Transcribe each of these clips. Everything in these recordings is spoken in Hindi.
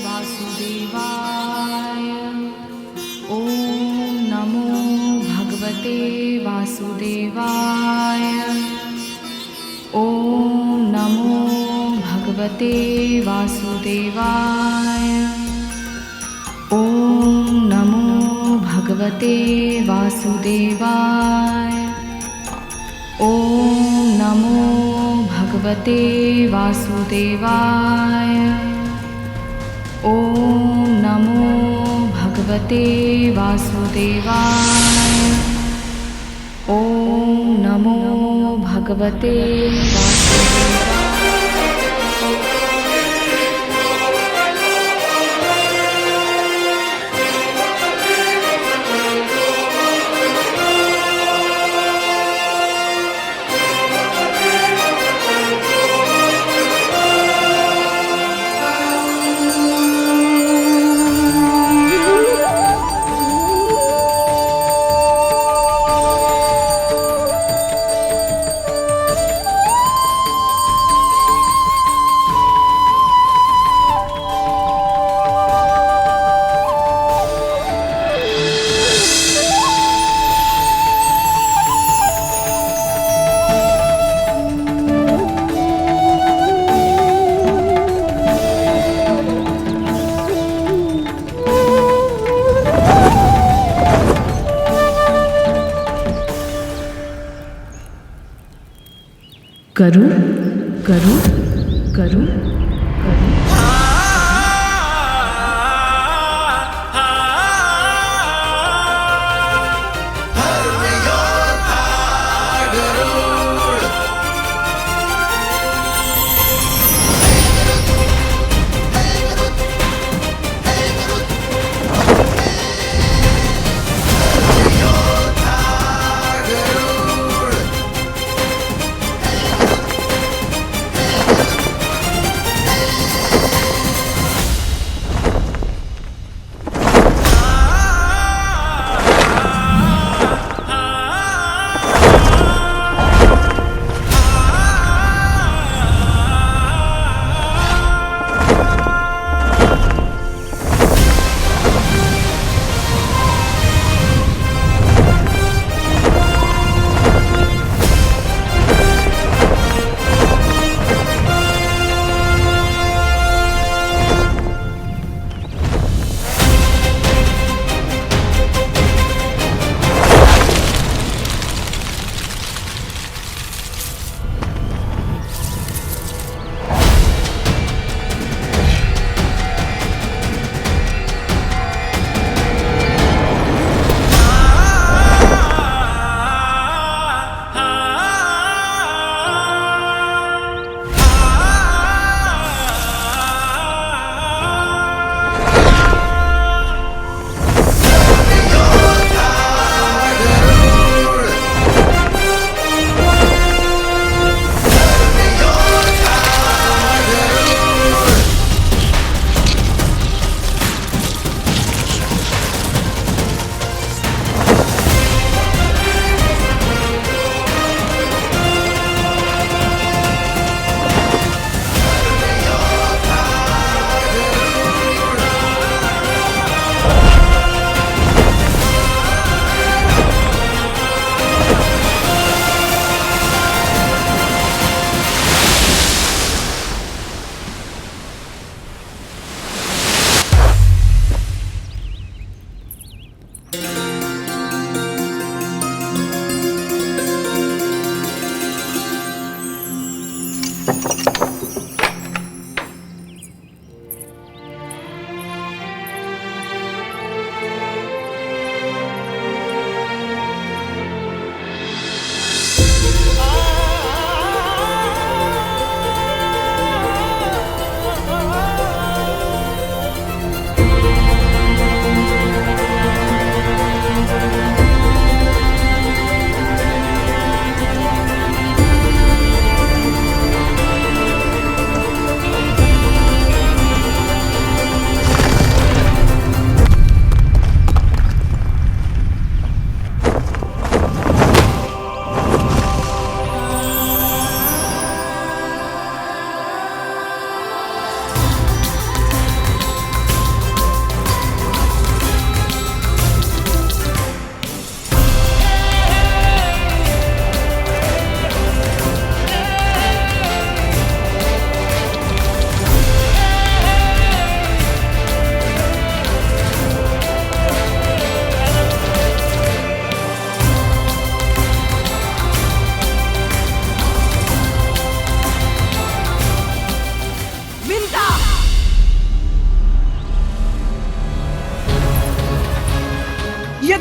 वासुदेवाय। ॐ नमो भगवते वासुदेवाय। ॐ नमो भगवते वासुदेवाय। ॐ नमो भगवते वासुदेवाय। ॐ नमो भगवते वासुदेवाय। ॐ नमो भगवते वासुदेवाय। ॐ नमो भगवते वासुदेवाय। करूं करूं करूं करूं।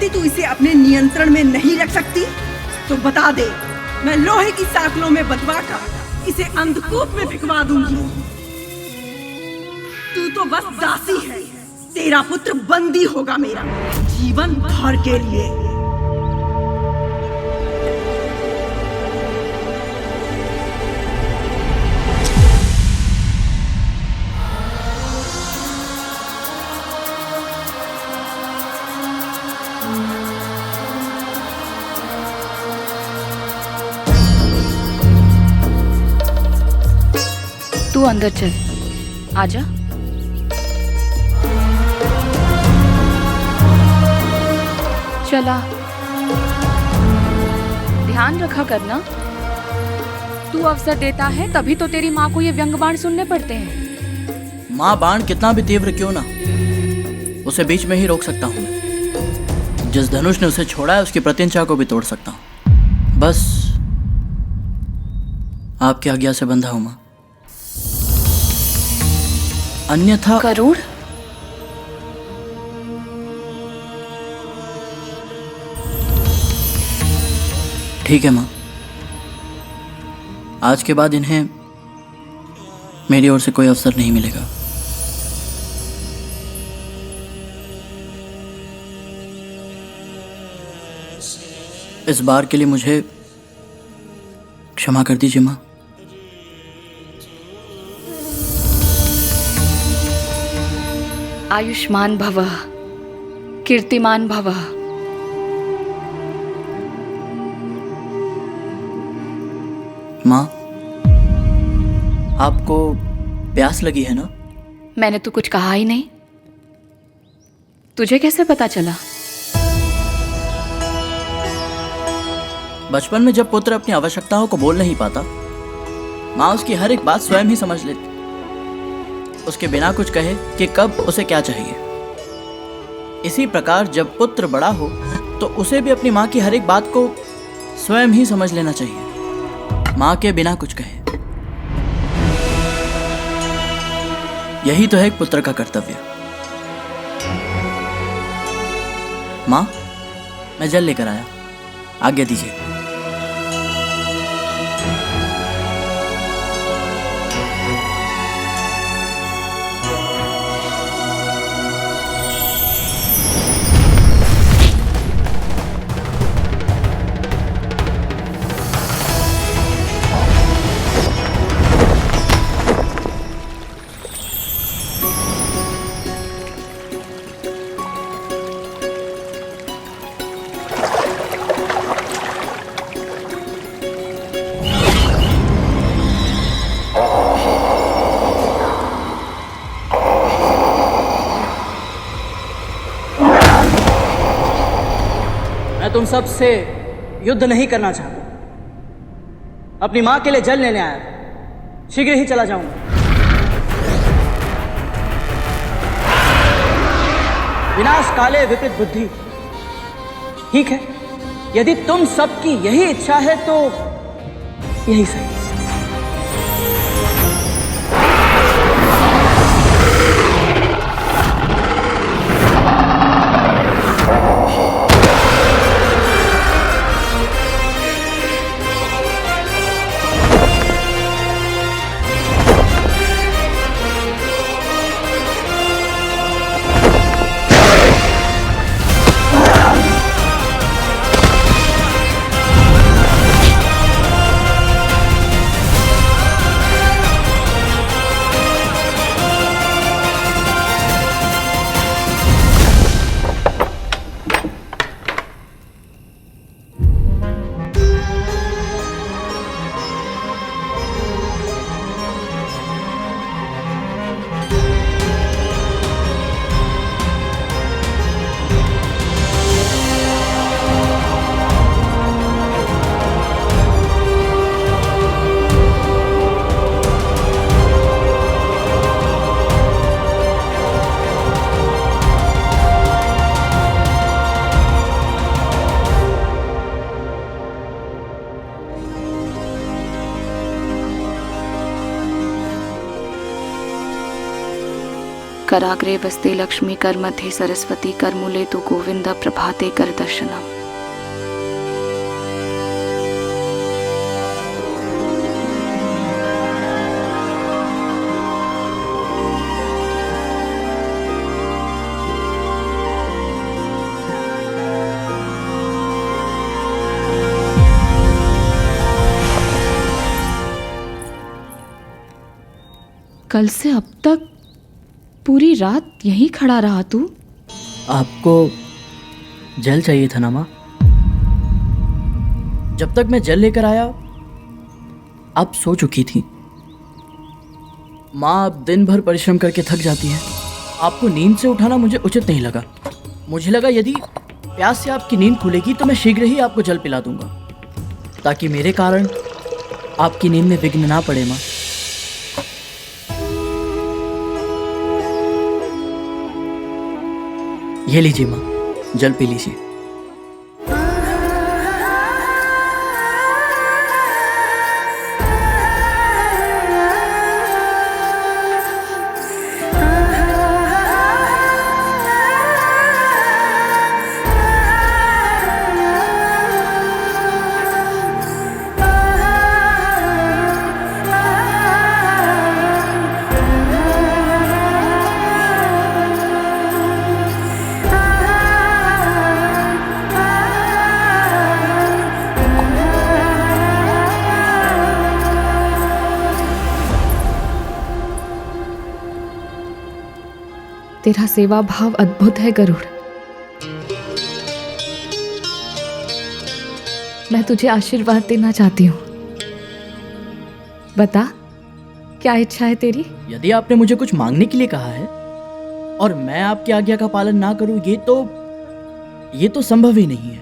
यदि तू इसे अपने नियंत्रण में नहीं रख सकती तो बता दे, मैं लोहे की साकलों में बंधवाकर इसे अंधकूप में भिगवा दूंगी। तू तो बस दासी है, तेरा पुत्र बंदी होगा मेरा जीवन भर के लिए। तू अंदर चल, आजा। चला, ध्यान रखा करना। तू अवसर देता है तभी तो तेरी माँ को ये व्यंग बाण सुनने पड़ते हैं। माँ, बाण कितना भी तीव्र क्यों ना, उसे बीच में ही रोक सकता हूँ मैं। जिस धनुष ने उसे छोड़ा है उसकी प्रत्यंचा को भी तोड़ सकता हूँ। बस आपकी आज्ञा से बंधा हूं माँ, अन्यथा। करुण, ठीक है माँ, आज के बाद इन्हें मेरी ओर से कोई अवसर नहीं मिलेगा। इस बार के लिए मुझे क्षमा कर दीजिए माँ। आयुष्मान भवः, कीर्तिमान भवः। माँ, आपको प्यास लगी है ना? मैंने तो कुछ कहा ही नहीं, तुझे कैसे पता चला? बचपन में जब पुत्र अपनी आवश्यकताओं को बोल नहीं पाता, माँ उसकी हर एक बात स्वयं ही समझ लेती, उसके बिना कुछ कहे कि कब उसे क्या चाहिए। इसी प्रकार जब पुत्र बड़ा हो तो उसे भी अपनी माँ की हर एक बात को स्वयं ही समझ लेना चाहिए, माँ के बिना कुछ कहे। यही तो है एक पुत्र का कर्तव्य। माँ, मैं जल लेकर आया, आज्ञा दीजिए। मैं तुम सब से युद्ध नहीं करना चाहता, अपनी मां के लिए जल लेने आया, शीघ्र ही चला जाऊंगा। विनाश काले विपरीत बुद्धि। ठीक है, यदि तुम सबकी यही इच्छा है तो यही सही। कराग्रे वस्ते लक्ष्मी कर मध्ये सरस्वती कर मूले तु गोविंद प्रभाते कर दर्शनम। कल से अब तक पूरी रात यहीं खड़ा रहा तू? आपको जल चाहिए था ना माँ? जब तक मैं जल लेकर आया आप सो चुकी थी। माँ अब दिन भर परिश्रम करके थक जाती है, आपको नींद से उठाना मुझे उचित नहीं लगा। मुझे लगा यदि प्यास से आपकी नींद खुलेगी तो मैं शीघ्र ही आपको जल पिला दूंगा, ताकि मेरे कारण आपकी नींद में विघ्न ना पड़े। माँ, ये लीजिए माँ, जल पी लीजिए। तेरा सेवा भाव अद्भुत है गरुड़। मैं तुझे आशीर्वाद देना चाहती हूँ। बता, क्या इच्छा है तेरी? यदि आपने मुझे कुछ मांगने के लिए कहा है और मैं आपकी आज्ञा का पालन ना करूं, ये तो संभव ही नहीं है।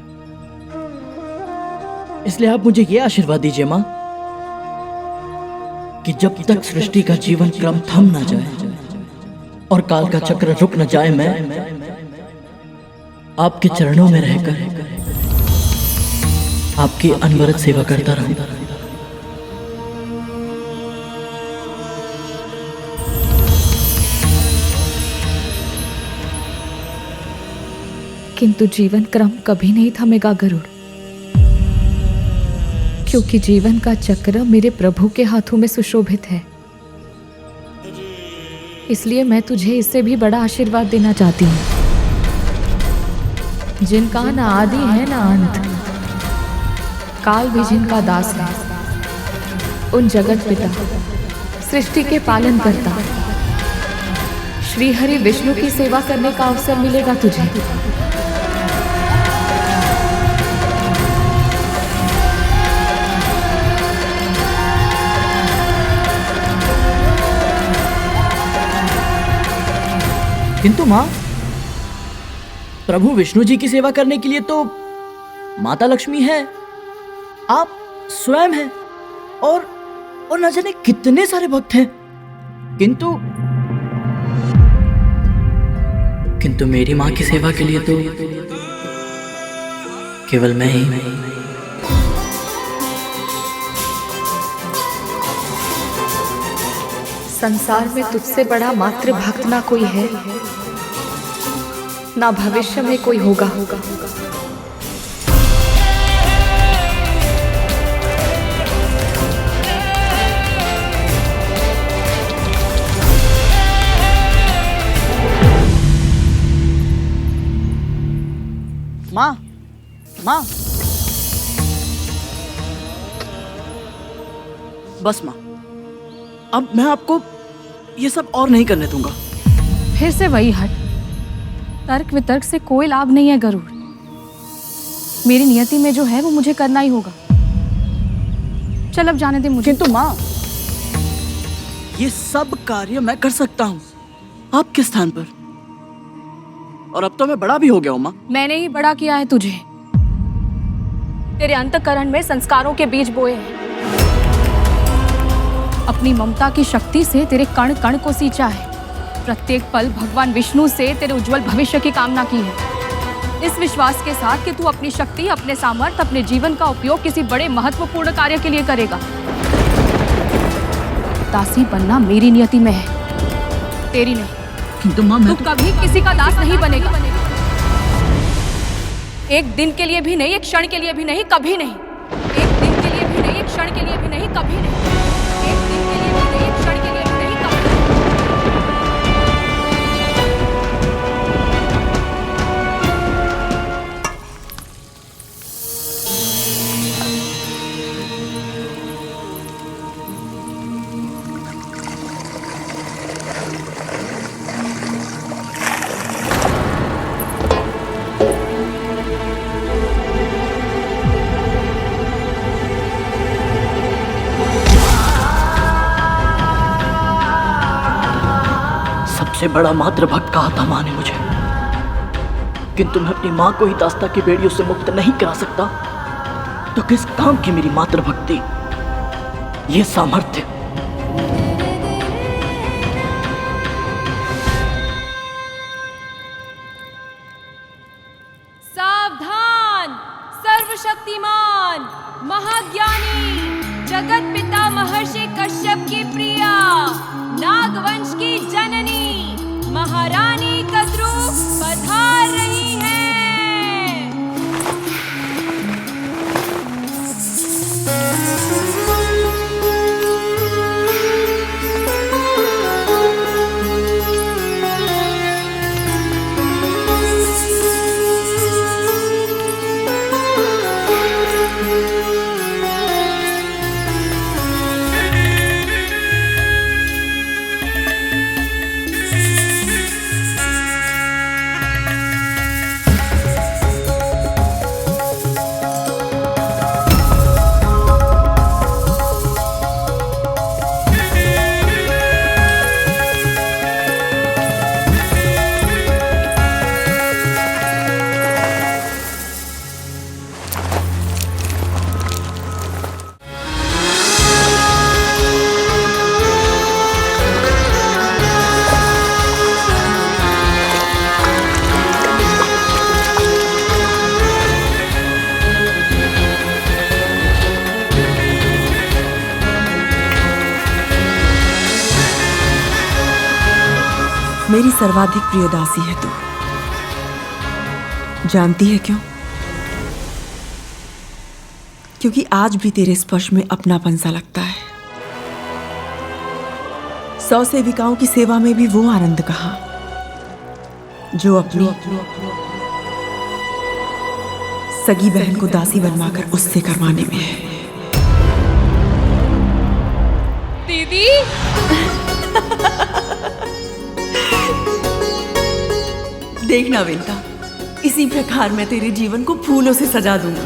इसलिए आप मुझे ये आशीर्वाद दीजिए माँ कि जब तक सृष्टि का जीवन क्रम थम ना जाए और काल का चक्र रुक न जाए, मैं आपके चरणों में रहकर आपकी अनवरत सेवा करता रहूं। किंतु जीवन क्रम कभी नहीं थमेगा गरुड़, क्योंकि जीवन का चक्र मेरे प्रभु के हाथों में सुशोभित है। इसलिए मैं तुझे इससे भी बड़ा आशीर्वाद देना चाहती हूँ, जिनका न आदि है न अंत, काल भी जिनका दास है, उन जगत पिता सृष्टि के पालन करता श्री हरि विष्णु की सेवा करने का अवसर मिलेगा तुझे। किंतु माँ, प्रभु विष्णु जी की सेवा करने के लिए तो माता लक्ष्मी है, आप स्वयं हैं और न जाने कितने सारे भक्त हैं, किंतु मेरी माँ की सेवा के लिए तो केवल मैं ही। संसार में तुझसे बड़ा मातृ भक्त ना कोई है, ना भविष्य में कोई होगा। माँ, माँ, बस माँ, अब मैं आपको ये सब और नहीं करने दूंगा। फिर से वही हट। तर्क वितर्क से कोई लाभ नहीं है गरुड़। मेरी नियति में जो है वो मुझे करना ही होगा। चल अब जाने दे मुझे। किंतु माँ, ये सब कार्य मैं कर सकता हूँ आपके स्थान पर, और अब तो मैं बड़ा भी हो गया हूँ माँ। मैंने ही बड़ा किया है तुझे। तेरे अंतःकरण में संस्कारों के बीज बोए हैं। अपनी ममता की शक्ति से तेरे कण कण को सींचा है। प्रत्येक पल भगवान विष्णु से तेरे उज्जवल भविष्य की कामना की है, इस विश्वास के साथ कि तू अपनी शक्ति, अपने सामर्थ्य, अपने जीवन का उपयोग किसी बड़े महत्वपूर्ण कार्य के लिए करेगा। दासी बनना मेरी नियति में है, तेरी नहीं। किंतु माँ मैं तू कभी किसी का दास नहीं बनेगा। एक दिन के लिए भी नहीं, एक क्षण के लिए भी नहीं, कभी नहीं। एक दिन के लिए भी नहीं, एक क्षण के लिए भी नहीं, कभी नहीं। एक दिन के लिए भी नहीं, एक क्षण के लिए भी नहीं, कभी नहीं। सबसे बड़ा मातृभक्त कहा था माँ ने मुझे, किंतु मैं अपनी माँ को ही दास्ता की बेड़ियों से मुक्त नहीं करा सकता, तो किस काम की मेरी मातृभक्ति, ये सामर्थ्य। सावधान! सर्वशक्तिमान, महाज्ञानी, जगत पिता महर्षि कश्यप की प्रिया, नागवंश की जननी, महारानी कद्रू पधार रही हैं। मेरी सर्वाधिक प्रिय दासी है तू। जानती है क्यों? क्योंकि आज भी तेरे स्पर्श में अपनापन सा लगता है। 100 सेविकाओं की सेवा में भी वो आनंद कहाँ जो अपनी सगी बहन को दासी बनवाकर उससे करवाने में है। दीदी! देखना विंता, इसी प्रकार मैं तेरे जीवन को फूलों से सजा दूंगी।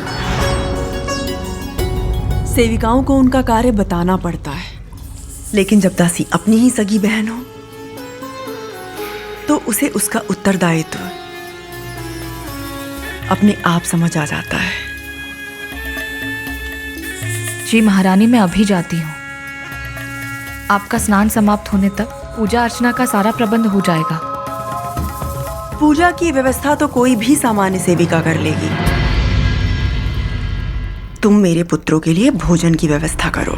सेविकाओं को उनका कार्य बताना पड़ता है, लेकिन जब दासी अपनी ही सगी बहन हो तो उसे उसका उत्तरदायित्व अपने आप समझ आ जाता है। जी महारानी, मैं अभी जाती हूँ। आपका स्नान समाप्त होने तक पूजा अर्चना का सारा प्रबंध हो जाएगा। पूजा की व्यवस्था तो कोई भी सामान्य सेविका कर लेगी। तुम मेरे पुत्रों के लिए भोजन की व्यवस्था करो।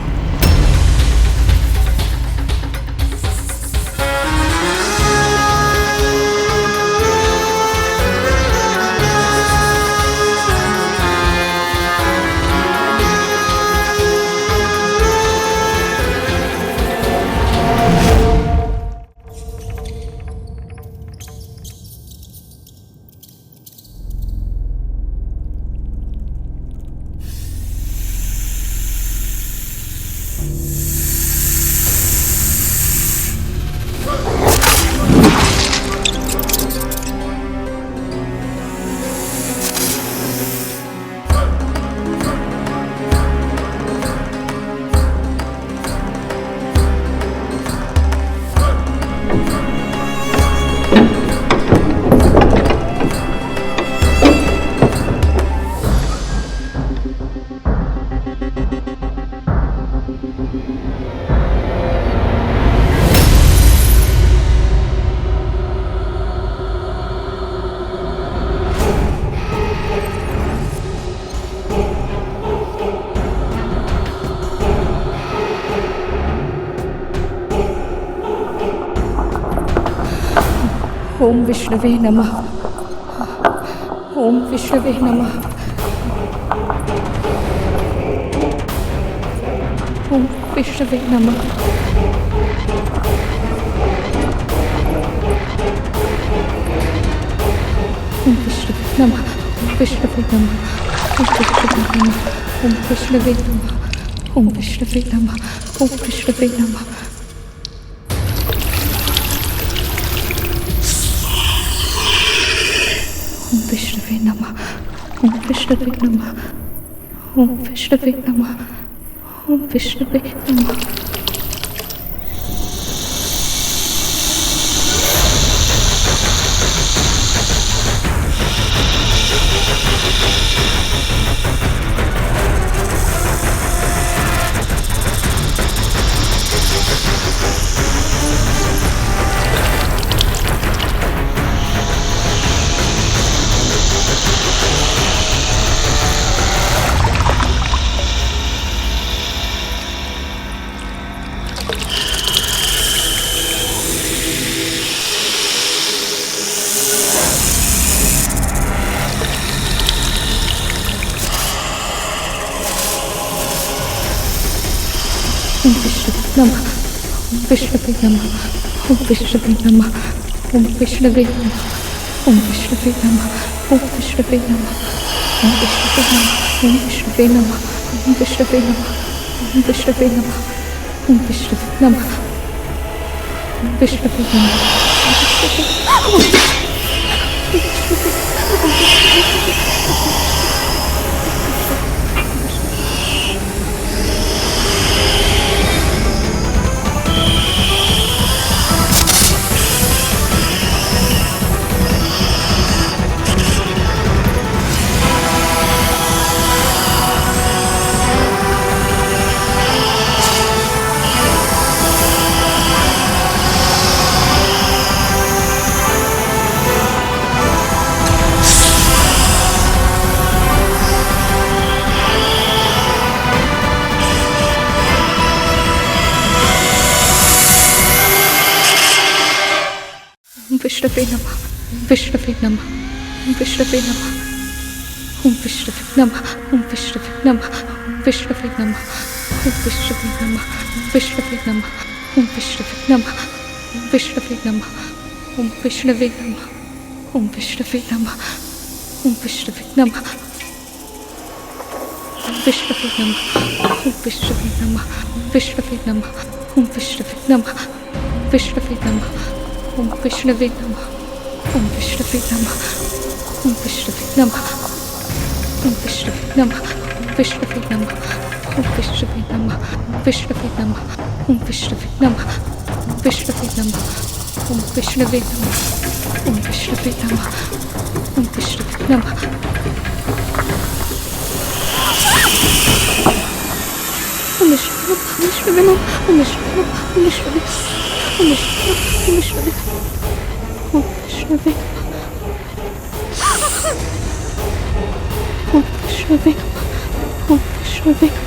ओम विष्णवे नमः। ओम विष्णवे नमः। ओम विष्णवे नमः। ओम विष्णवे नमः। विष्णवे नमः। ओम विष्णवे नमः। ओम विष्णवे नमः। ओम विष्णवे नमः। ओम विष्णवे नमः। ओम विष्णवे नमः। ओम विष्णवे नमः। ओम विष्णवे नमः। ओम विष्णवे नमः। ओम विष्णवे नमः। ओम विष्णवे नमः। ओम विष्णवे नमः। ओम विष्णवे नमः। ओम विष्णवे नमः। ओम विष्णवे नमः। ओम विष्णवे नमः। ओम विष्णवे नमः। ओम विष्णवे नमः। ओम विष्णवे नमः। विष्णवे नमः। विष्णवे नमः। विष्णवे नमः। ओम विष्णवे नमः। ओम विष्णवे नमः। विष्णवे नमः। ओम विष्णवे नमः। विष्णवे नमः। ओम विष्णवे नमः। विष्णवे नमः। ओम विष्णवे नमः। ओम विष्णवे नमः। ओम विष्णवे नमः। विष्णवे नमः। ओम विष्णवे नमः। विष्णवे नमः। ओम विष्णवे नमः। विष्णवे नमः। ओम विष्णवे नमः। ओम विष्णवे नमः। ओम विष्णवे नमः। ओम विष्णवे नमः। विष्णवे नमः। ओम विष्णवे नमः। विष्णवे नमः। ओम विष्णवे नमः। विष्णवे नमः। ओम विष्णवे नमः। ओम विष्णवे नमः। ओम विष्णवे नमः। ओम विष्णवे नमः। ओम विष्णवे नमः। ओम विष्णवे नमः। ओम विष्णवे नमः। ओम विष्णवे नमः। ओम विष्णवे नमः। ओम विष्णवे नमः।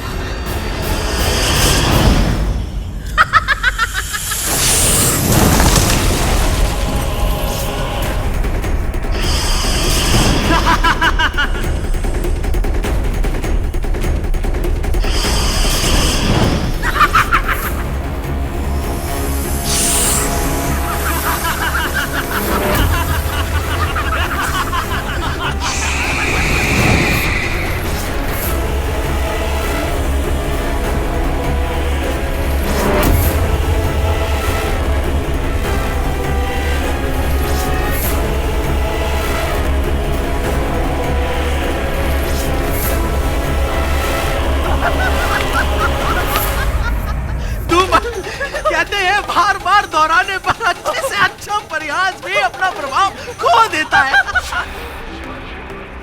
कहते हैं बार बार दोहराने पर अच्छे से अच्छा प्रयास भी अपना प्रभाव खो देता है।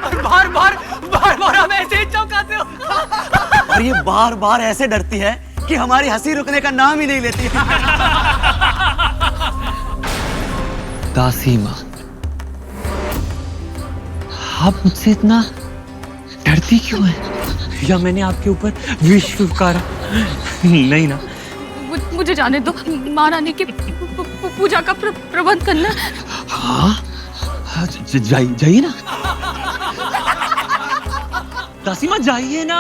और बार बार हमें ऐसे ही चौंकाते हो। और ये बार बार ऐसे डरती है कि हमारी हंसी रुकने का नाम ही नहीं लेती। दासी माँ, आप मुझसे इतना डरती क्यों हैं? या मैंने आपके ऊपर विष फुकारा? नहीं ना। मुझे जाने दो, महारानी की पूजा का प्रबंध करना। हाँ जाइए ना दासी माँ, जाइए ना।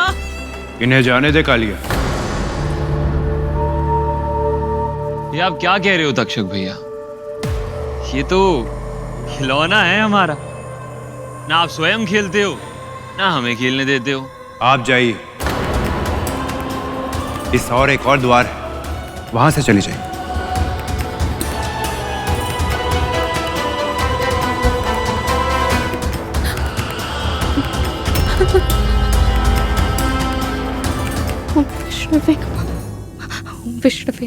इन्हें जाने दे कालिया। ये आप क्या कह रहे हो तक्षक भैया? ये तो खिलौना है हमारा, ना आप स्वयं खेलते हो ना हमें खेलने देते हो। आप जाइए, इस और एक और द्वार है, वहां से चली जाइए। विष्णुवे नमः, विष्णुवे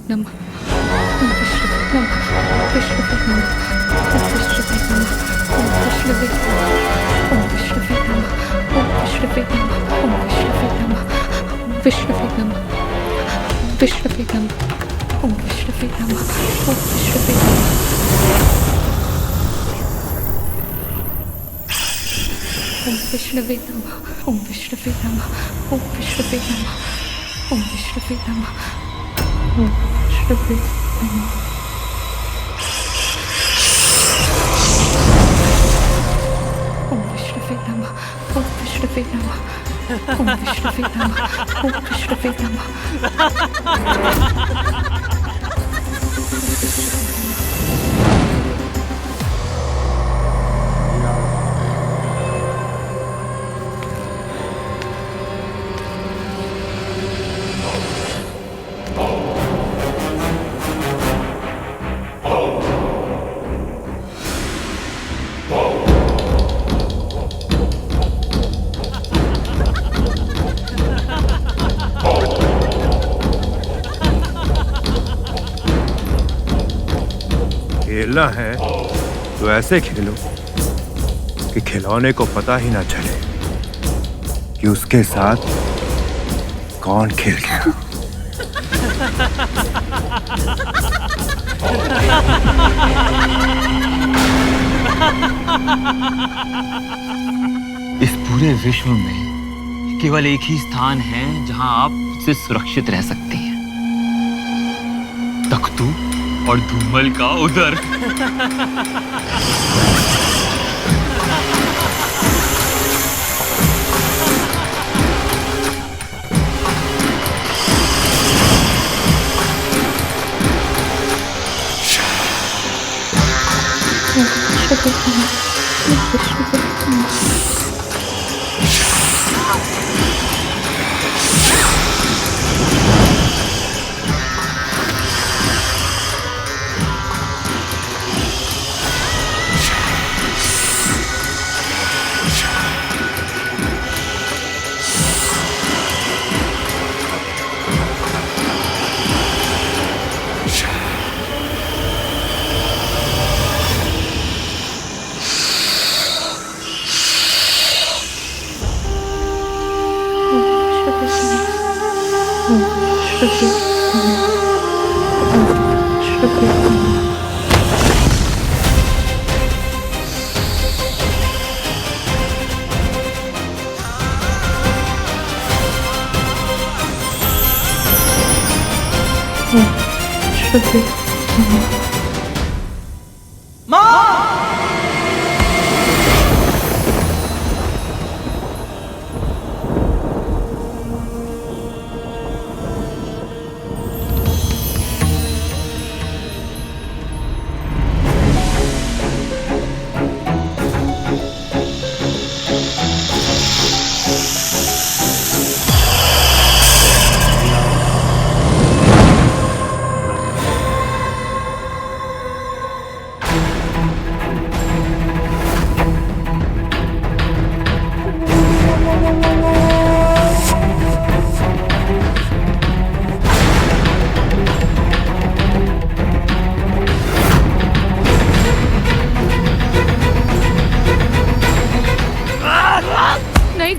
नमः, विष्णुवे नमः, विष्णुवे नमः, विष्णुवे नमः, विष्णुवे नमः, विष्णुवे नमः, विष्णुवे नमः, विष्णुवे नमः, विष्णुवे नमः, विष्णुवे नमः। विष्णुवे नमः, ओम विष्णुवे नमः, ओम विष्णुवे नमः, ओम विष्णुवे नमः, ओम विष्णुवे नमः। ओम विष्णुवे नमः, ओम विष्णुवे नमः, ओम विष्णुवे नमः, ओम विष्णुवे नमः। खेलना है तो ऐसे खेलो कि खिलौने को पता ही ना चले कि उसके साथ कौन खेल गया। इस पूरे विश्व में केवल एक ही स्थान है जहां आप से सुरक्षित रह सकते हैं, तख्तू और धूमल का उदर।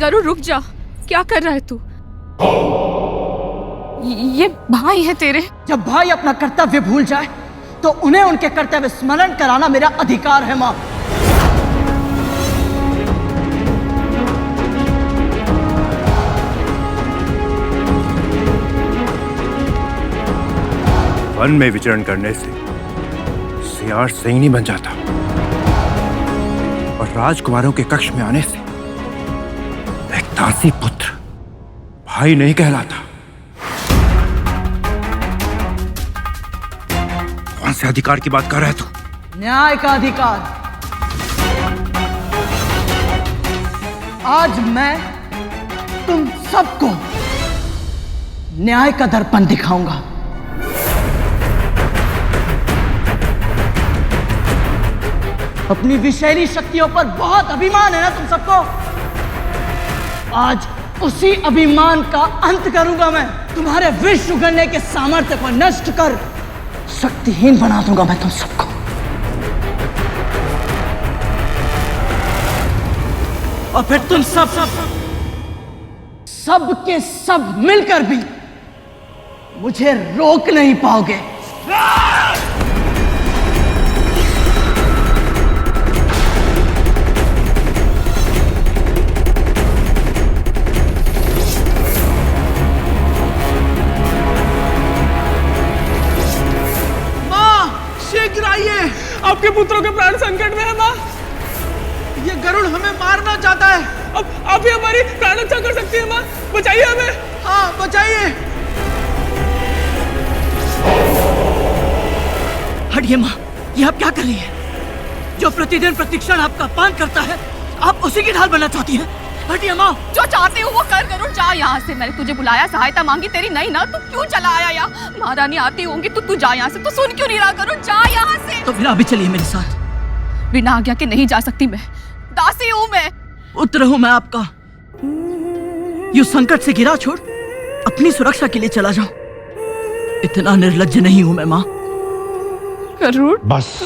गरु रुक जा, क्या कर रहा है तू? ये भाई है तेरे। जब भाई अपना कर्तव्य भूल जाए तो उन्हें उनके कर्तव्य स्मरण कराना मेरा अधिकार है मां। वन में विचरण करने से सियार सही नहीं बन जाता। राजकुमारों के कक्ष में आने से एक दासी पुत्र भाई नहीं कहलाता। कौन से अधिकार की बात कर रहा है तू? न्याय का अधिकार। आज मैं तुम सबको न्याय का दर्पण दिखाऊंगा। अपनी विषैली शक्तियों पर बहुत अभिमान है ना तुम सबको। आज उसी अभिमान का अंत करूंगा मैं। तुम्हारे विष उगलने के सामर्थ्य को नष्ट कर शक्तिहीन बना दूंगा मैं तुम सबको। और फिर तुम सब के सब मिलकर भी मुझे रोक नहीं पाओगे। आपके पुत्रों के प्राण संकट में है माँ। ये गरुड़ हमें मारना चाहता है। अब आप ही हमारी प्राण रक्षा कर सकती है माँ, बचाइए हमें। हाँ बचाइए। हटिए माँ, ये आप क्या कर रही है? जो प्रतिदिन प्रतिक्षण आपका अपमान करता है, आप उसी की ढाल बनना चाहती हैं? हटिए माँ। जो चाहते हो वो कर गरुड़, जा यहाँ से। मैंने तुझे बुलाया, सहायता मांगी तेरी नहीं ना, तू क्यों चला आया यहाँ? महारानी आती होंगी तो तू जा यहाँ से। तू सुन क्यों नहीं रहा गरुड़? जा यहाँ से। तो फिर अभी चलिए मेरे साथ। बिना आज्ञा के नहीं जा सकती मैं, दासी हूँ मैं। पुत्र हूँ मैं आपका। यू संकट से गिरा छोड़ अपनी सुरक्षा के लिए चला जाऊं, इतना निर्लज्ज नहीं हूं मैं माँ। गरुड़ बस।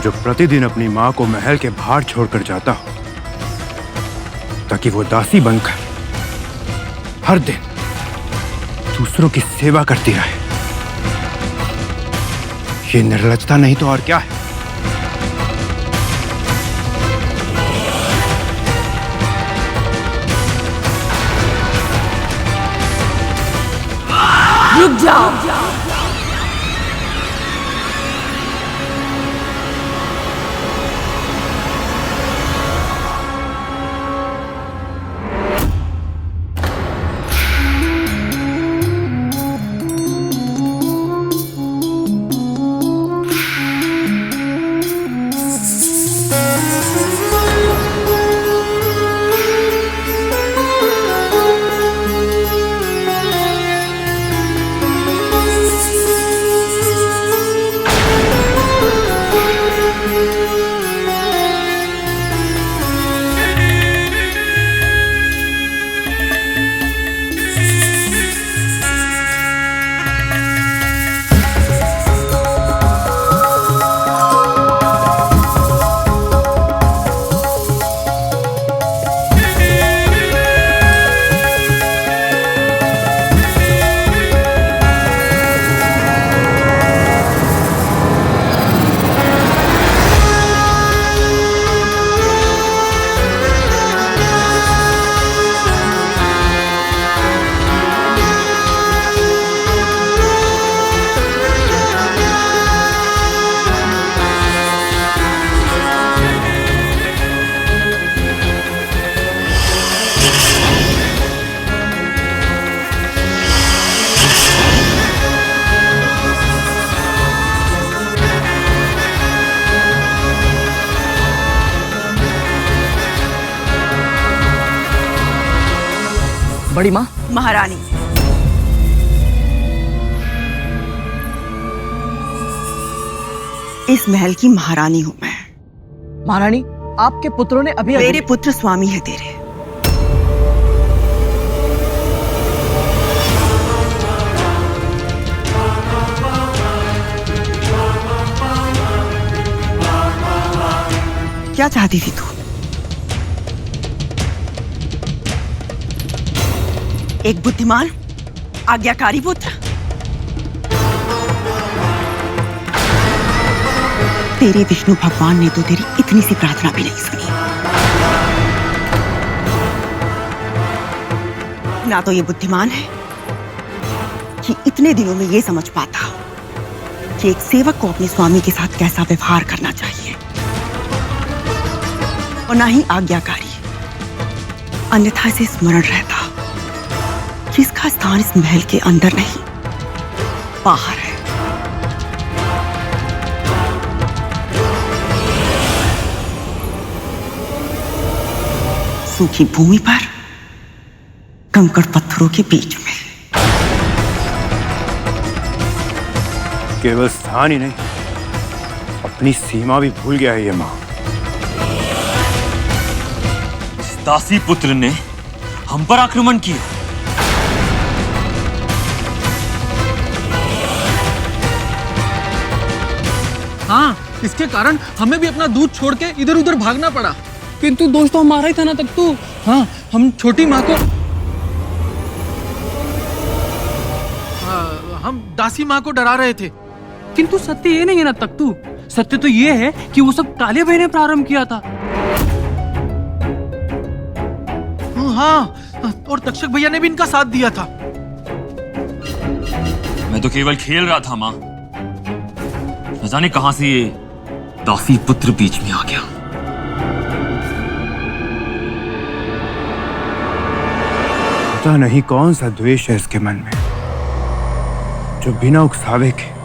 जो प्रतिदिन अपनी मां को महल के बाहर छोड़कर जाता हो ताकि वो दासी बनकर हर दिन दूसरों की सेवा करती रहे, ये निर्लज्जता नहीं तो और क्या है? रुक जाओ। बड़ी माँ। महारानी, इस महल की महारानी हूं मैं। महारानी, आपके पुत्रों ने अभी मेरे पुत्र स्वामी है तेरे। क्या चाहती थी तू? एक बुद्धिमान आज्ञाकारी पुत्र? तेरे विष्णु भगवान ने तो तेरी इतनी सी प्रार्थना भी नहीं सुनी। ना तो ये बुद्धिमान है कि इतने दिनों में ये समझ पाता कि एक सेवक को अपने स्वामी के साथ कैसा व्यवहार करना चाहिए और ना ही आज्ञाकारी। अन्यथा इसे स्मरण रहता कि इसका स्थान इस महल के अंदर नहीं, बाहर है। सूखी भूमि पर, कंकड़ पत्थरों के बीच में। केवल स्थान ही नहीं, अपनी सीमा भी भूल गया है ये मां। इस दासी पुत्र ने हम पर आक्रमण किया। हाँ, इसके कारण हमें भी अपना दूध छोड़ के इधर उधर भागना पड़ा। किंतु दोस्त तो हमारा ही था ना तख्तू। हाँ, हम छोटी माँ को हम दासी माँ को डरा रहे थे। किंतु सत्य ये नहीं है ना तख्तू। सत्य तो ये है कि वो सब काले भाई ने प्रारंभ किया था। हाँ, और तक्षक भैया ने भी इनका साथ दिया था। मैं तो केवल खेल रहा था माँ। न जाने कहां से ये दासी पुत्र बीच में आ गया। पता नहीं कौन सा द्वेष है इसके मन में, जो बिना उकसावे के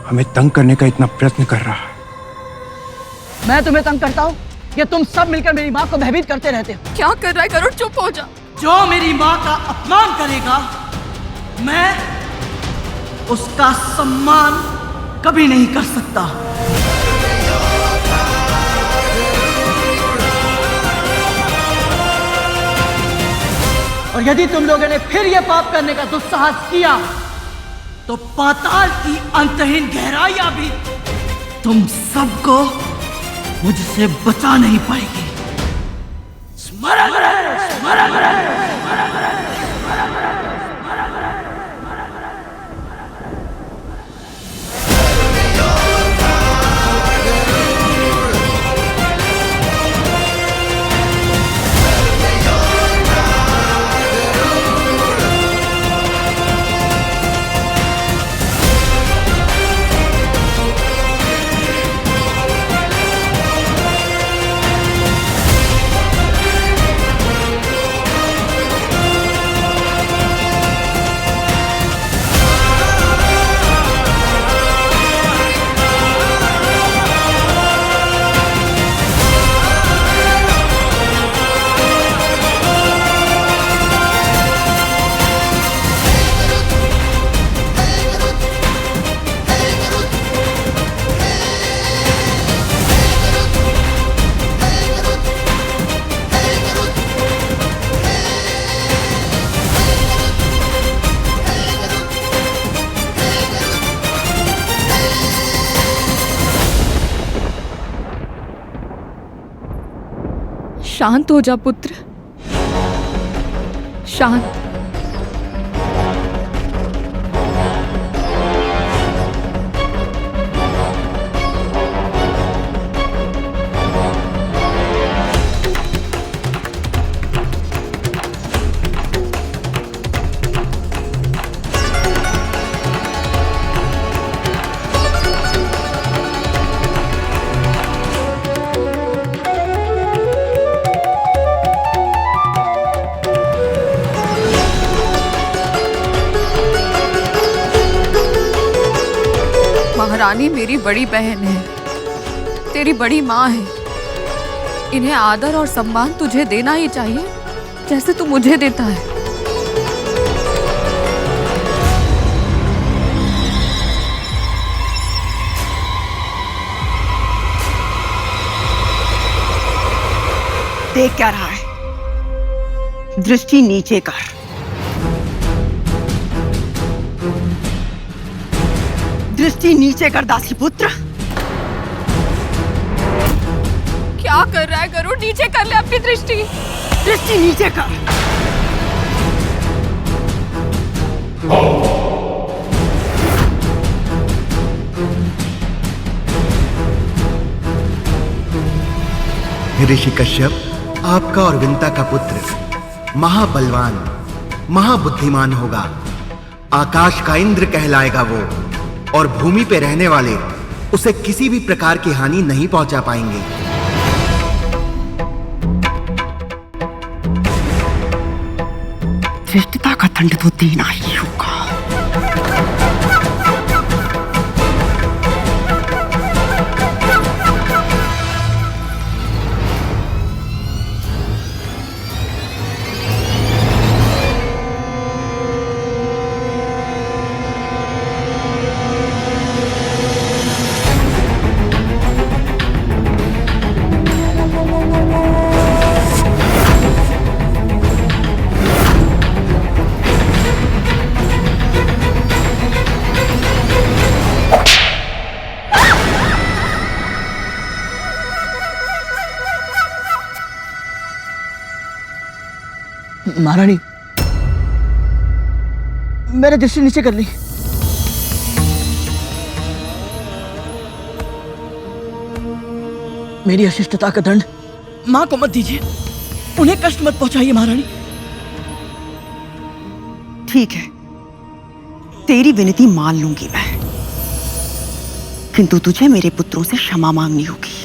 हमें तंग करने का इतना प्रयत्न कर रहा है। मैं तुम्हें तंग करता हूँ या तुम सब मिलकर मेरी माँ को भयभीत करते रहते हो? क्या कर रहा है गरुड़? चुप हो जा। जो मेरी माँ का अपमान करेगा, मैं उसका सम्मान कभी नहीं कर सकता। और यदि तुम लोगों ने फिर यह पाप करने का दुस्साहस किया तो पाताल की अंतहीन गहराइयां भी तुम सबको मुझसे बचा नहीं पाएगी। स्मरण रहे, स्मरण रहे, स्मरण रहे। शांत हो जा पुत्र, शांत। महारानी मेरी बड़ी बहन है, तेरी बड़ी माँ है। इन्हें आदर और सम्मान तुझे देना ही चाहिए, जैसे तू मुझे देता है। देख क्या रहा है? दृष्टि नीचे कर। दृष्टि नीचे कर दासी पुत्र। क्या कर रहा है गरुड़? नीचे कर ले अपनी दृष्टि। दृष्टि नीचे कर। ऋषि कश्यप, आपका और विंता का पुत्र महाबलवान, महाबुद्धिमान होगा। आकाश का इंद्र कहलाएगा वो। और भूमि पे रहने वाले उसे किसी भी प्रकार की हानि नहीं पहुंचा पाएंगे। धृष्टता का दंड तो देना ही होगा। महारानी, मेरे दृष्टि नीचे कर ली। मेरी अशिष्टता का दंड मां को मत दीजिए, उन्हें कष्ट मत पहुंचाइए महारानी। ठीक है, तेरी विनती मान लूंगी मैं, किंतु तुझे मेरे पुत्रों से क्षमा मांगनी होगी।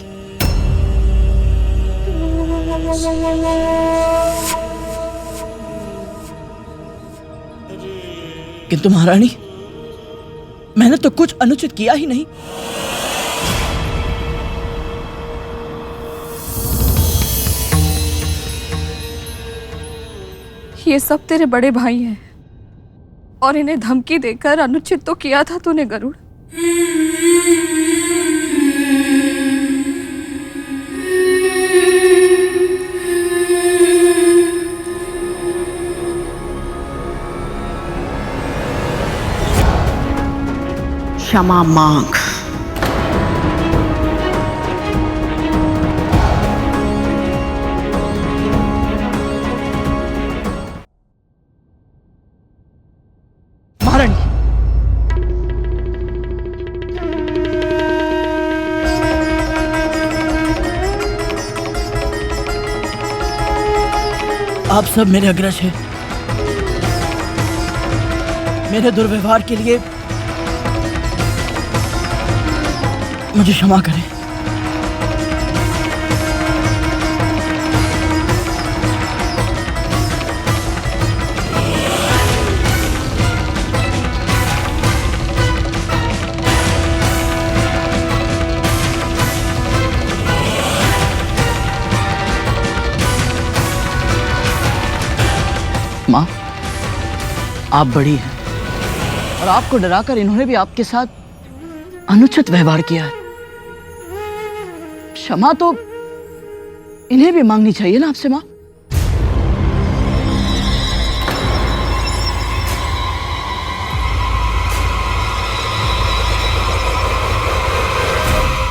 किंतु महारानी, मैंने तो कुछ अनुचित किया ही नहीं। ये सब तेरे बड़े भाई हैं और इन्हें धमकी देकर अनुचित तो किया था तूने गरुड़। क्षमा मांग। महारानी, आप सब मेरे अग्रज हैं। मेरे दुर्व्यवहार के लिए मुझे क्षमा करें। माँ, आप बड़ी हैं और आपको डराकर इन्होंने भी आपके साथ अनुचित व्यवहार किया है। क्षमा तो इन्हें भी मांगनी चाहिए ना आपसे माँ।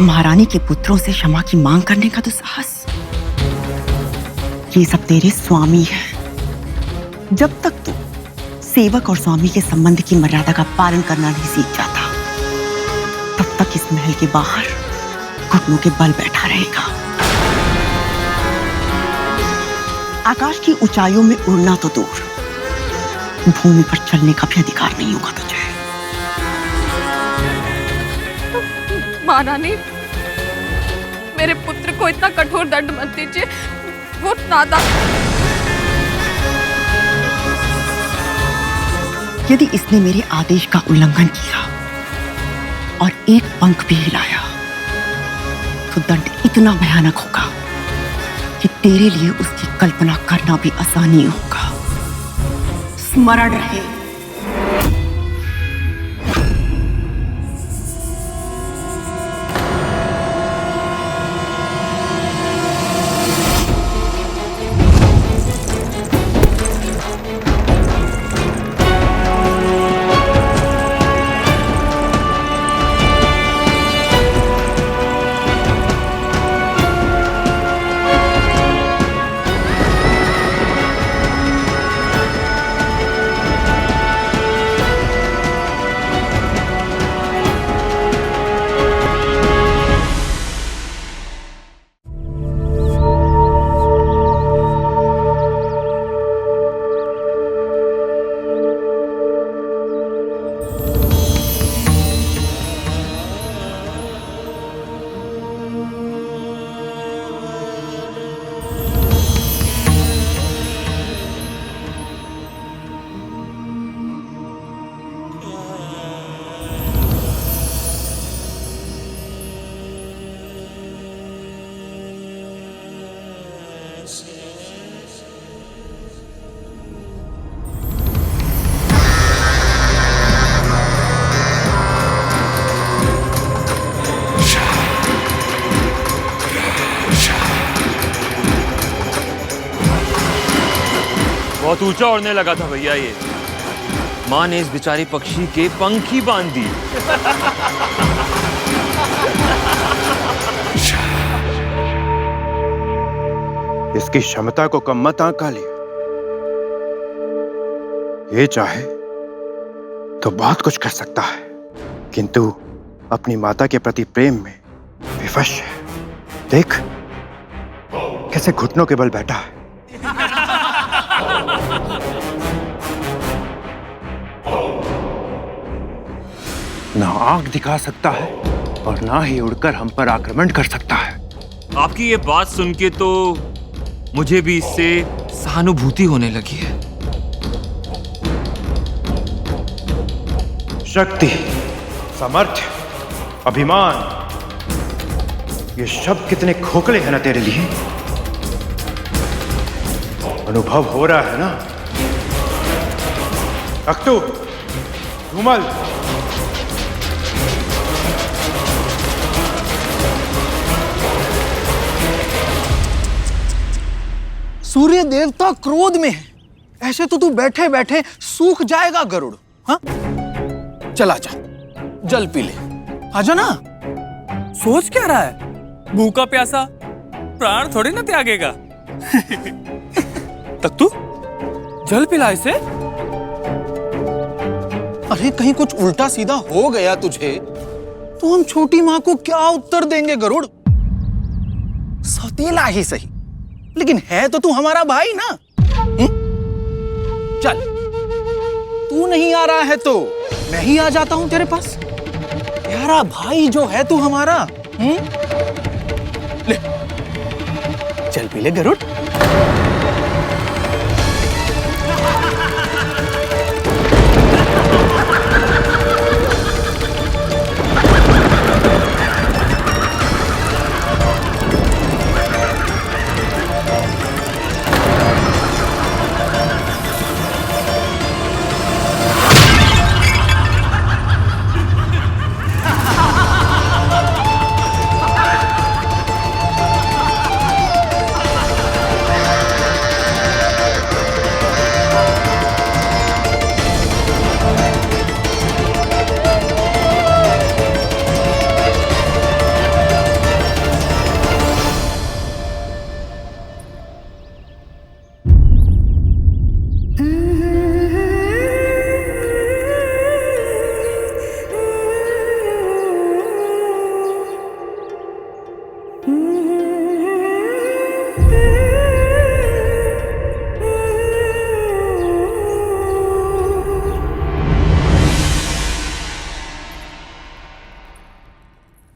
महारानी के पुत्रों से क्षमा की मांग करने का तो साहस, ये सब तेरे स्वामी है। जब तक तू सेवक और स्वामी के संबंध की मर्यादा का पालन करना नहीं सीख जाता, तब तक इस महल के बाहर घुटनों के बल बैठा रहेगा। आकाश की ऊंचाइयों में उड़ना तो दूर, भूमि पर चलने का भी अधिकार नहीं होगा तुझे। महारानी, मेरे पुत्र को इतना कठोर दंड मत दीजिए, वो नादान। यदि इसने मेरे आदेश का उल्लंघन किया और एक पंख भी हिलाया, तो दंड इतना भयानक होगा कि तेरे लिए उसकी कल्पना करना भी आसान नहीं होगा। स्मरण रहे। बहुत ऊंचा उड़ने लगा था भैया ये। माँ ने इस बेचारे पक्षी के पंख ही बांध दिए। इसकी क्षमता को कम मत आंका लिया। ये चाहे तो बहुत कुछ कर सकता है, किंतु अपनी माता के प्रति प्रेम में विवश है। देख कैसे घुटनों के बल बैठा है। ना आंख दिखा सकता है और ना ही उड़कर हम पर आक्रमण कर सकता है। आपकी ये बात सुन के तो मुझे भी इससे सहानुभूति होने लगी है। शक्ति, सामर्थ्य, अभिमान, ये शब्द कितने खोखले हैं ना तेरे लिए। अनुभव हो रहा है ना। अक्टू, धूमल, सूर्य देवता क्रोध में है, ऐसे तो तू बैठे बैठे सूख जाएगा गरुड़। हाँ, चला जा, जल पी ले, आजा ना। सोच क्या रहा है? भूखा प्यासा प्राण थोड़ी ना त्यागेगा। तक तू जल पिला इसे। अरे कहीं कुछ उल्टा सीधा हो गया तुझे तो हम छोटी माँ को क्या उत्तर देंगे गरुड़? सौतेला ही सही, लेकिन है तो तू हमारा भाई ना। चल, तू नहीं आ रहा है तो मैं ही आ जाता हूं तेरे पास। प्यारा भाई जो है तू हमारा। ले, चल पी ले गरुड़।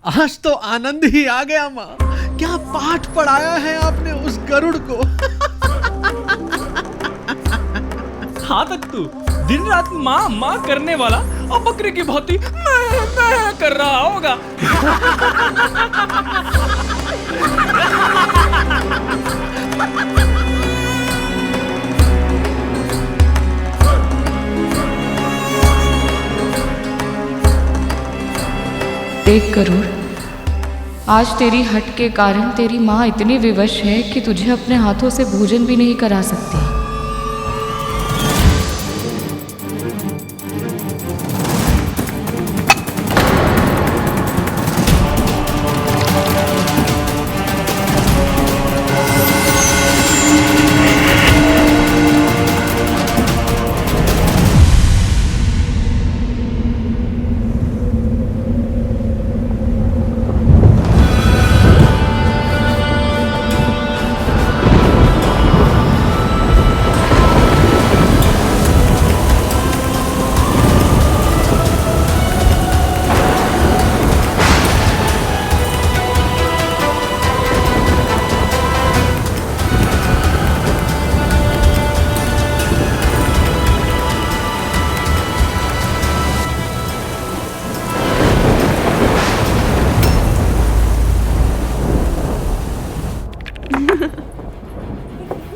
आज तो आनंद ही आ गया माँ। क्या पाठ पढ़ाया है आपने उस गरुड़ को। हाँ तक तू दिन रात माँ माँ करने वाला और बकरी की भांति मैं कर रहा होगा। देख गरुड़, आज तेरी हट के कारण तेरी माँ इतनी विवश है कि तुझे अपने हाथों से भोजन भी नहीं करा सकती।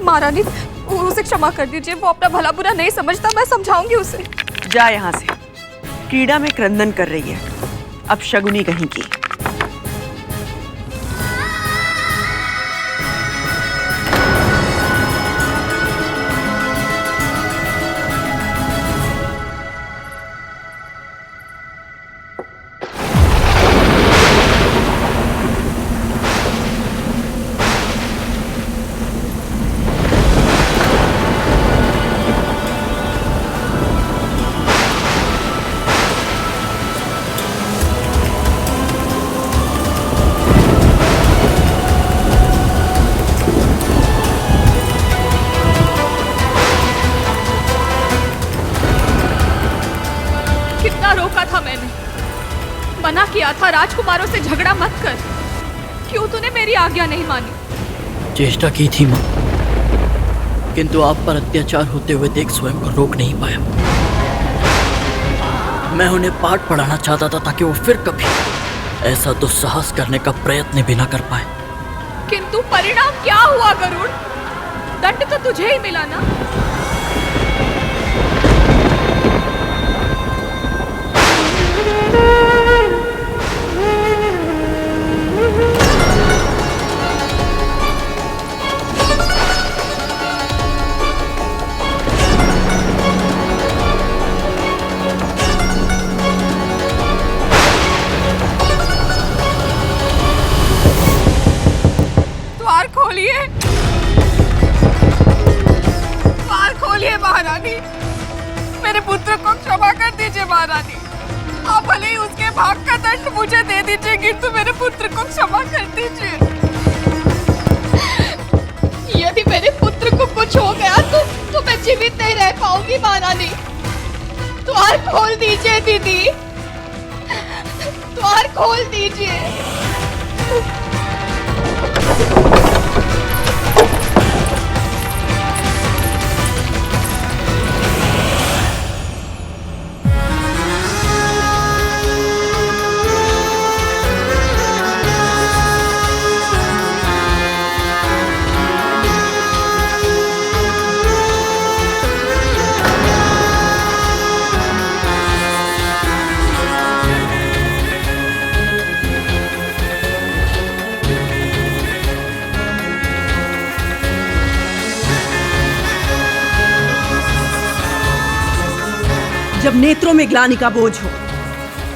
महारानी, उसे क्षमा कर दीजिए। वो अपना भला बुरा नहीं समझता, मैं समझाऊंगी उसे। जा यहाँ से, क्रीड़ा में क्रंदन कर रही है, अब शगुनी कहीं की। रोका था मैंने, मना किया था राजकुमारों से झगड़ा मत कर। क्यों तूने मेरी आज्ञा नहीं मानी? चेष्टा की थी माँ, किंतु आप पर अत्याचार होते हुए देख स्वयं को रोक नहीं पाया। मैं उन्हें पाठ पढ़ाना चाहता था ताकि वो फिर कभी ऐसा दुस्साहस करने का प्रयत्न भी ना कर पाए। किंतु परिणाम क्या हुआ गरुड़? दंड तो तुझे ही मिला ना। द्वार खोलिए महारानी, मेरे पुत्र को क्षमा कर दीजिए महारानी। आप भले ही उसके भाग का दंड मुझे दे दीजिए, किंतु मेरे पुत्र को क्षमा कर दीजिए। यदि मेरे पुत्र को कुछ हो गया तो मैं जीवित नहीं रह पाऊंगी महारानी। द्वार खोल दीजिए दीदी, द्वार खोल दीजिए। जब नेत्रों में ग्लानि का बोझ हो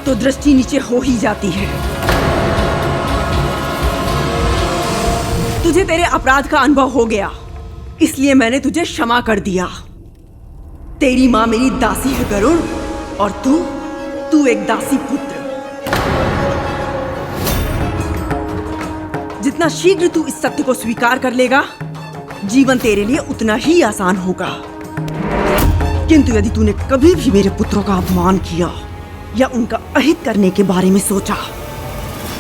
तो दृष्टि नीचे हो ही जाती है। तुझे तेरे अपराध का अनुभव हो गया, इसलिए मैंने तुझे क्षमा कर दिया। तेरी मां मेरी दासी है गरुड़, और तू एक दासी पुत्र। जितना शीघ्र तू इस सत्य को स्वीकार कर लेगा, जीवन तेरे लिए उतना ही आसान होगा। किंतु यदि तूने कभी भी मेरे पुत्रों का अपमान किया या उनका अहित करने के बारे में सोचा,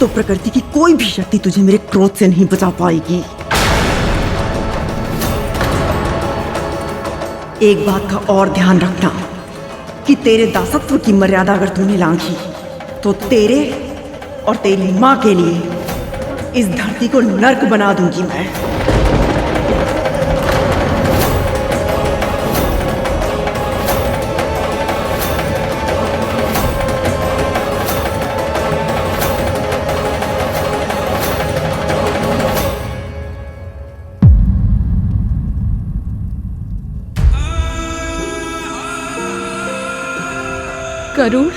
तो प्रकृति की कोई भी शक्ति तुझे मेरे क्रोध से नहीं बचा पाएगी। एक बात का और ध्यान रखना कि तेरे दासत्व की मर्यादा अगर तूने लांघी, तो तेरे और तेरी मां के लिए इस धरती को नर्क बना दूंगी मैं। गरुड़,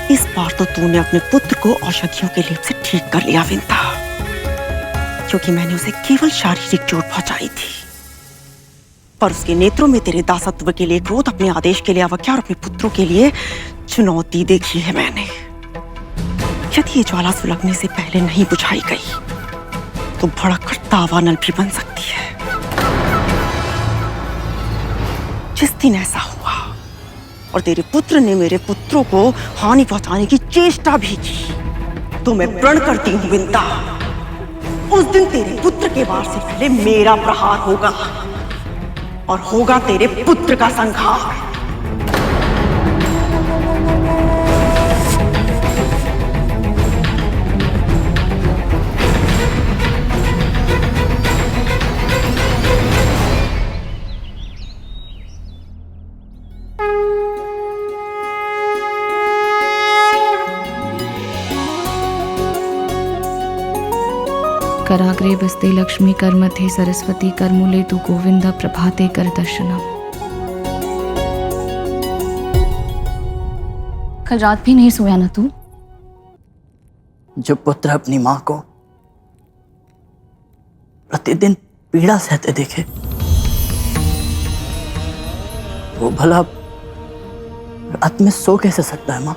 इस बार तो तूने अपने पुत्र को औषधियों के लेप से ठीक कर लिया विंता, क्योंकि मैंने उसे केवल शारीरिक चोट पहुंचाई थी, पर उसके नेत्रों में तेरे दासत्व के लिए क्रोध, अपने आदेश के लिए अवज्ञा और अपने पुत्रों के लिए चुनौती देखी है मैंने। यदि ये ज्वाला सुलगने से पहले नहीं बुझाई गई तो भड़क कर दावानल भी बन सकती है। जिस दिन ऐसा हुआ और तेरे पुत्र ने मेरे पुत्रों को हानि पहुंचाने की चेष्टा भी की, तो मैं प्रण करती हूं विंता, उस दिन तेरे पुत्र के वार से पहले मेरा प्रहार होगा और होगा तेरे पुत्र का संहार। कराग्रे बस्ते लक्ष्मी कर्मथे सरस्वती कर्मूले तु गोविंद प्रभाते कर दर्शनम। कल रात भी नहीं सोया ना तू? जब पुत्र अपनी मां को प्रतिदिन पीड़ा सहते देखे वो भला रात में सो कैसे सकता है माँ?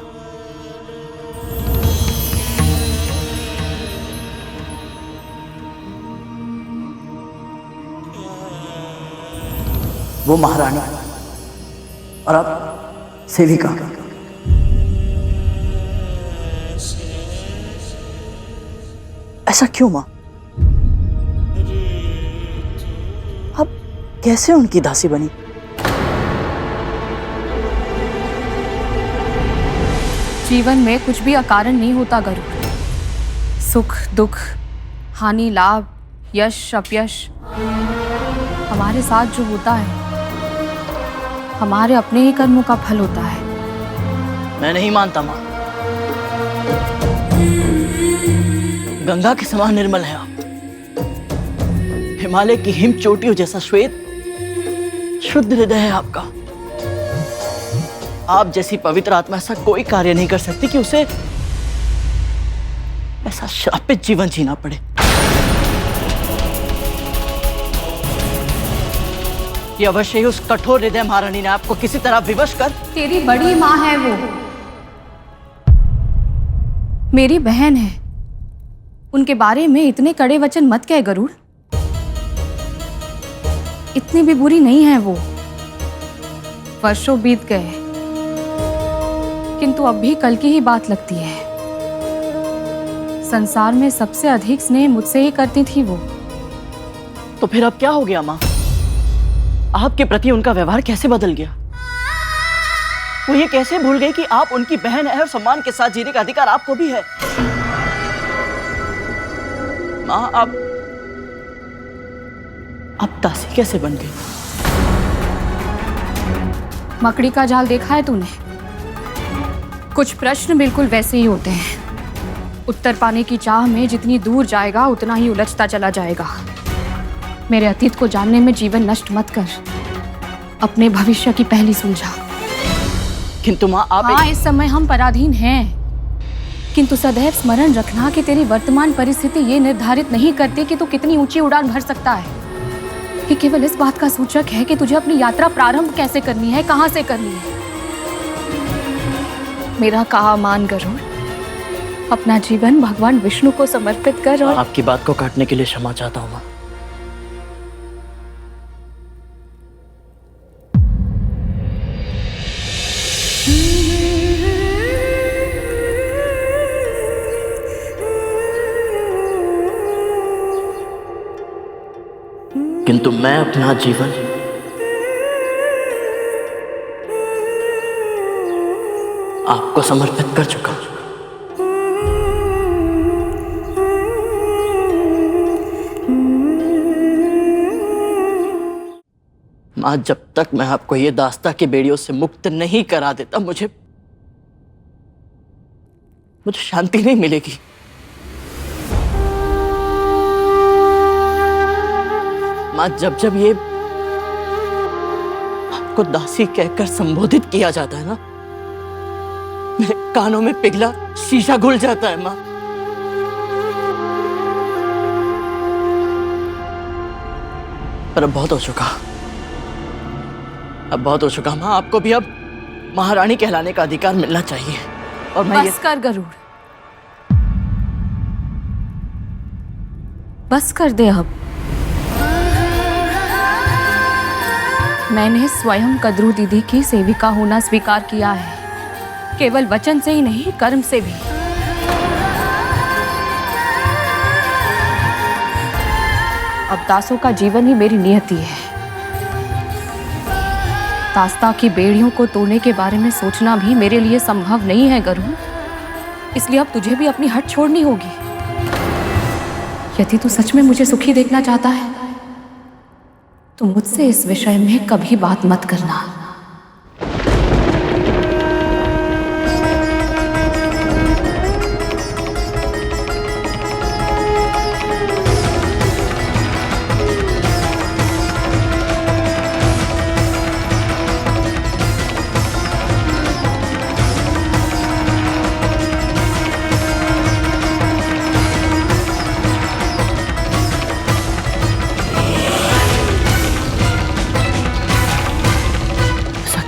वो महारानी और आप सेविका। ऐसा क्यों माँ? आप कैसे उनकी दासी बनी? जीवन में कुछ भी अकारण नहीं होता गरुड़। सुख दुख, हानि लाभ, यश अपयश, हमारे साथ जो होता है हमारे अपने ही कर्मों का फल होता है। मैं नहीं मानता माँ। गंगा के समान निर्मल है आप। हिमालय की हिम चोटियों जैसा श्वेत शुद्ध हृदय है आपका। आप जैसी पवित्र आत्मा ऐसा कोई कार्य नहीं कर सकती कि उसे ऐसा श्रापित जीवन जीना पड़े। ये अवश्य ही उस कठोर हृदय महारानी ने आपको किसी तरह विवश कर। तेरी बड़ी माँ है वो, मेरी बहन है। उनके बारे में इतने कड़े वचन मत कह गरुड़। इतनी भी बुरी नहीं है वो। वर्षों बीत गए किंतु अब भी कल की ही बात लगती है। संसार में सबसे अधिक स्नेह मुझसे ही करती थी वो। तो फिर अब क्या हो गया माँ? आपके प्रति उनका व्यवहार कैसे बदल गया? वो ये कैसे भूल गए कि आप उनकी बहन है और सम्मान के साथ जीने का अधिकार आपको भी है? माँ आप दासी कैसे बन गई? मकड़ी का जाल देखा है तूने? कुछ प्रश्न बिल्कुल वैसे ही होते हैं। उत्तर पाने की चाह में जितनी दूर जाएगा उतना ही उलझता चला जाएगा। मेरे अतीत को जानने में जीवन नष्ट मत कर, अपने भविष्य की पहली सुलझा। किंतु माँ आप हाँ, इस समय हम पराधीन हैं, किंतु सदैव स्मरण रखना कि तेरी वर्तमान परिस्थिति ये निर्धारित नहीं करती कि तू कितनी ऊंची उड़ान भर सकता है। ये केवल इस बात का सूचक है कि तुझे अपनी यात्रा प्रारंभ कैसे करनी है, कहां से करनी है। मेरा कहा मान गरुड़, अपना जीवन भगवान विष्णु को समर्पित कर। और आपकी बात को काटने के लिए क्षमा चाहता हूँ माँ। किंतु मैं अपना जीवन आपको समर्पित कर चुका हूं। मां, जब तक मैं आपको ये दास्ता की बेड़ियों से मुक्त नहीं करा देता मुझे शांति नहीं मिलेगी। मां, जब ये आपको दासी कहकर संबोधित किया जाता है ना, मेरे कानों में पिघला शीशा घुल जाता है मां। पर अब बहुत हो चुका, अब बहुत हो चुका मां। आपको भी अब महारानी कहलाने का अधिकार मिलना चाहिए। और मैं बस कर गरुड़, बस कर दे अब। मैंने स्वयं कद्रू दीदी की सेविका होना स्वीकार किया है, केवल वचन से ही नहीं, कर्म से भी। अब दासों का जीवन ही मेरी नियति है। दास्ता की बेड़ियों को तोड़ने के बारे में सोचना भी मेरे लिए संभव नहीं है गरुड़। इसलिए अब तुझे भी अपनी हट छोड़नी होगी। यदि तू सच में मुझे सुखी देखना चाहता है तो मुझसे इस विषय में कभी बात मत करना।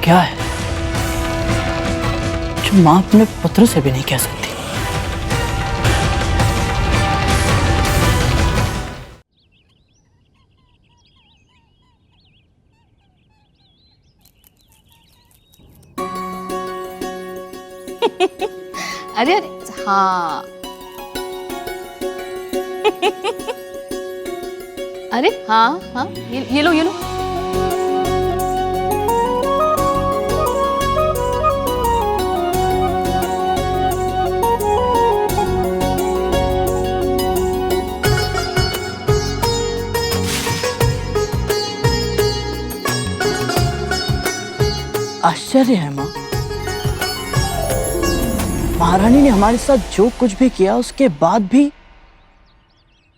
क्या है जो माँ अपने पुत्र से भी नहीं कह सकती? अरे अरे हाँ अरे हाँ हाँ ये लो ये लो। आश्चर्य है माँ, महारानी ने हमारे साथ जो कुछ भी किया उसके बाद भी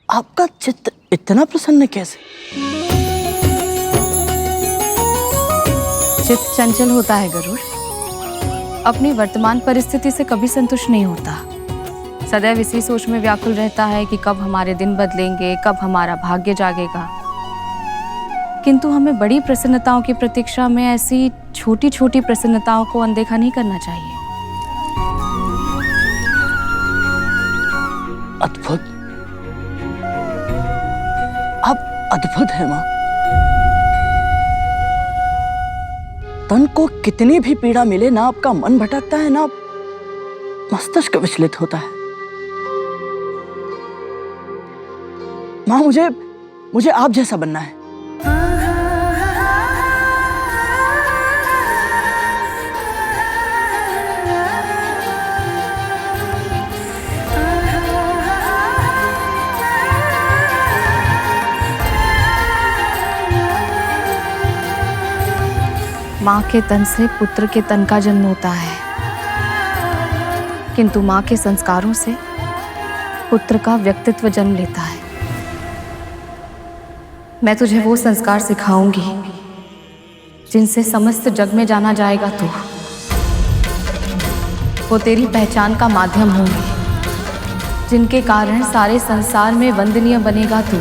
आपका चित्त इतना प्रसन्न कैसे? चित्त चंचल होता है गरुड़, अपनी वर्तमान परिस्थिति से कभी संतुष्ट नहीं होता। सदैव इसी सोच में व्याकुल रहता है कि कब हमारे दिन बदलेंगे, कब हमारा भाग्य जागेगा। किंतु हमें बड़ी प्रसन्नताओं की प्रतीक्षा में ऐसी छोटी छोटी प्रसन्नताओं को अनदेखा नहीं करना चाहिए। अद्भुत, आप अद्भुत है माँ। तन को कितनी भी पीड़ा मिले ना आपका मन भटकता है ना मस्तिष्क विचलित होता है। माँ मुझे आप जैसा बनना है। माँ के तन से पुत्र के तन का जन्म होता है, किंतु माँ के संस्कारों से पुत्र का व्यक्तित्व जन्म लेता है। मैं तुझे वो संस्कार सिखाऊंगी जिनसे समस्त जग में जाना जाएगा तू। वो तेरी पहचान का माध्यम होंगे, जिनके कारण सारे संसार में वंदनीय बनेगा तू।